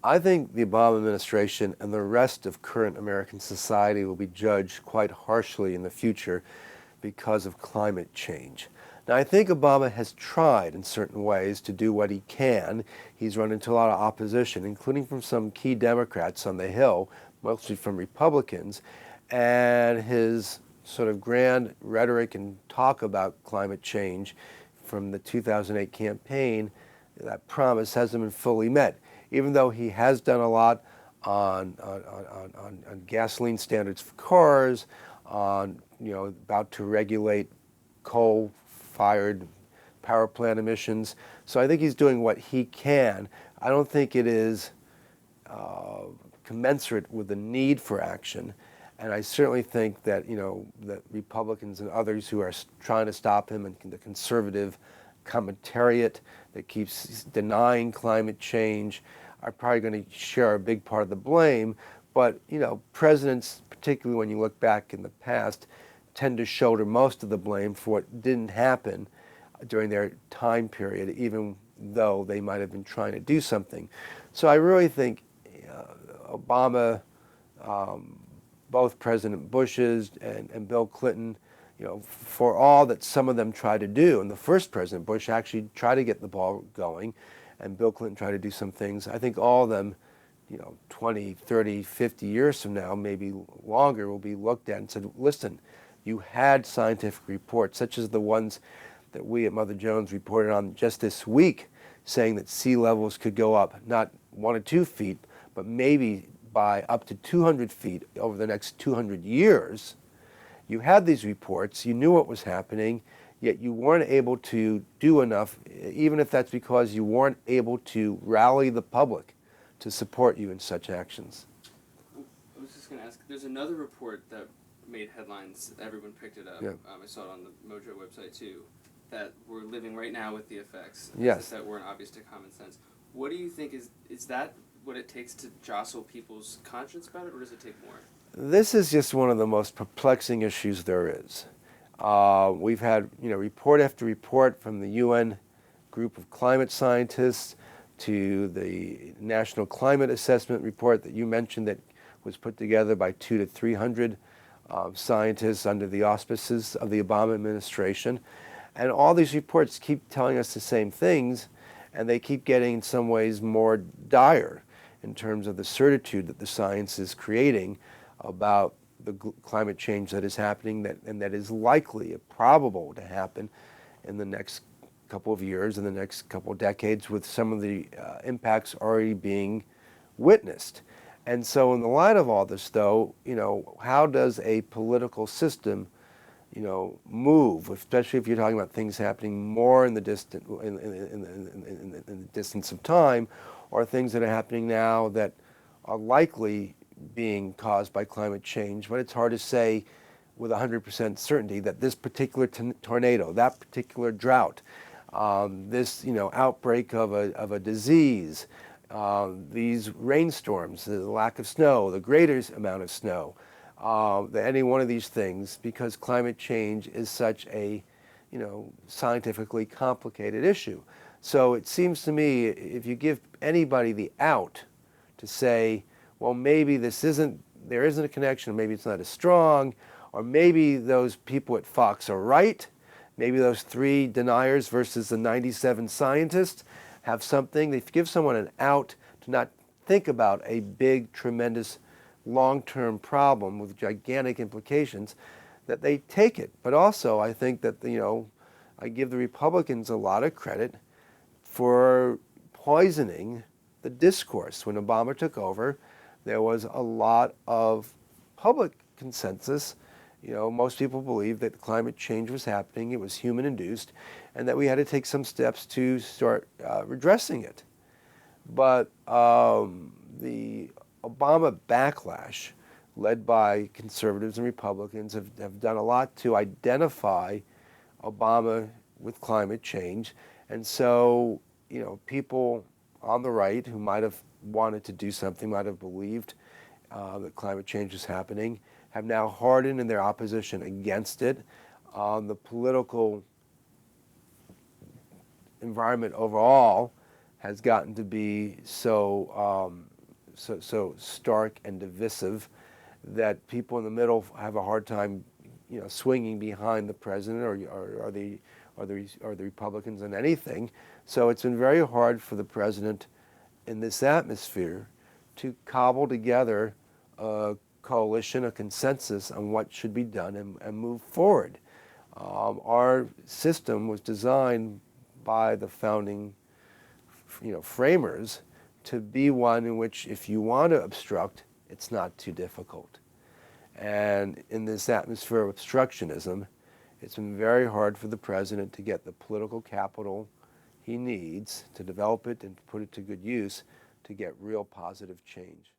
I think the Obama administration and the rest of current American society will be judged quite harshly in the future because of climate change. Now, I think Obama has tried in certain ways to do what he can. He's run into a lot of opposition, including from some key Democrats on the Hill, mostly from Republicans, and his sort of grand rhetoric and talk about climate change from the 2008 campaign, that promise hasn't been fully met, even though he has done a lot on gasoline standards for cars, on about to regulate coal-fired power plant emissions. So I think he's doing what he can. I don't think it is commensurate with the need for action. And I certainly think that that Republicans and others who are trying to stop him, and the conservative commentariat that keeps denying climate change, are probably going to share a big part of the blame. But presidents, particularly when you look back in the past, tend to shoulder most of the blame for what didn't happen during their time period, even though they might have been trying to do something. So I really think Obama, both President Bush's and Bill Clinton, for all that some of them tried to do, and the first President Bush actually tried to get the ball going, and Bill Clinton tried to do some things. I think all of them, 20, 30, 50 years from now, maybe longer, will be looked at and said, listen, you had scientific reports, such as the ones that we at Mother Jones reported on just this week, saying that sea levels could go up not 1 or 2 feet, but maybe by up to 200 feet over the next 200 years. You had these reports, you knew what was happening, yet you weren't able to do enough, even if that's because you weren't able to rally the public to support you in such actions. I was just going to ask, there's another report that made headlines, everyone picked it up, Yeah. I saw it on the Mojo website too, that we're living right now with the effects, Yes. that weren't obvious to common sense. What do you think, is that what it takes to jostle people's conscience about it, or does it take more? This is just one of the most perplexing issues there is. We've had report after report from the UN group of climate scientists to the National Climate Assessment report that you mentioned that was put together by 200 to 300 scientists under the auspices of the Obama administration. And all these reports keep telling us the same things, and they keep getting in some ways more dire in terms of the certitude that the science is creating about the climate change that is happening, and that is likely, probable to happen in the next couple of years, in the next couple of decades, with some of the impacts already being witnessed. And so in the light of all this, though, how does a political system move, especially if you're talking about things happening more in the in the distance of time, or things that are happening now that are likely being caused by climate change, but it's hard to say with 100% certainty that this particular tornado, that particular drought, this outbreak of a disease, these rainstorms, the lack of snow, the greater amount of snow, any one of these things, because climate change is such a scientifically complicated issue. So it seems to me, if you give anybody the out to say, well, maybe there isn't a connection, maybe it's not as strong, or maybe those people at Fox are right, maybe those 3 deniers versus the 97 scientists have something. They give someone an out to not think about a big, tremendous, long-term problem with gigantic implications, that they take it. But also, I think that I give the Republicans a lot of credit for poisoning the discourse. When Obama took over, there was a lot of public consensus. Most people believed that climate change was happening, it was human-induced, and that we had to take some steps to start redressing it. But the Obama backlash, led by conservatives and Republicans, have done a lot to identify Obama with climate change. And so, people on the right who might have wanted to do something, might have believed that climate change is happening, have now hardened in their opposition against it. The political environment overall has gotten to be so stark and divisive that people in the middle have a hard time, swinging behind the president or the Republicans in anything. So it's been very hard for the president in this atmosphere to cobble together a coalition, a consensus on what should be done and move forward. Our system was designed by the founding, framers to be one in which if you want to obstruct, it's not too difficult. And in this atmosphere of obstructionism, it's been very hard for the president to get the political capital he needs to develop it and put it to good use to get real positive change.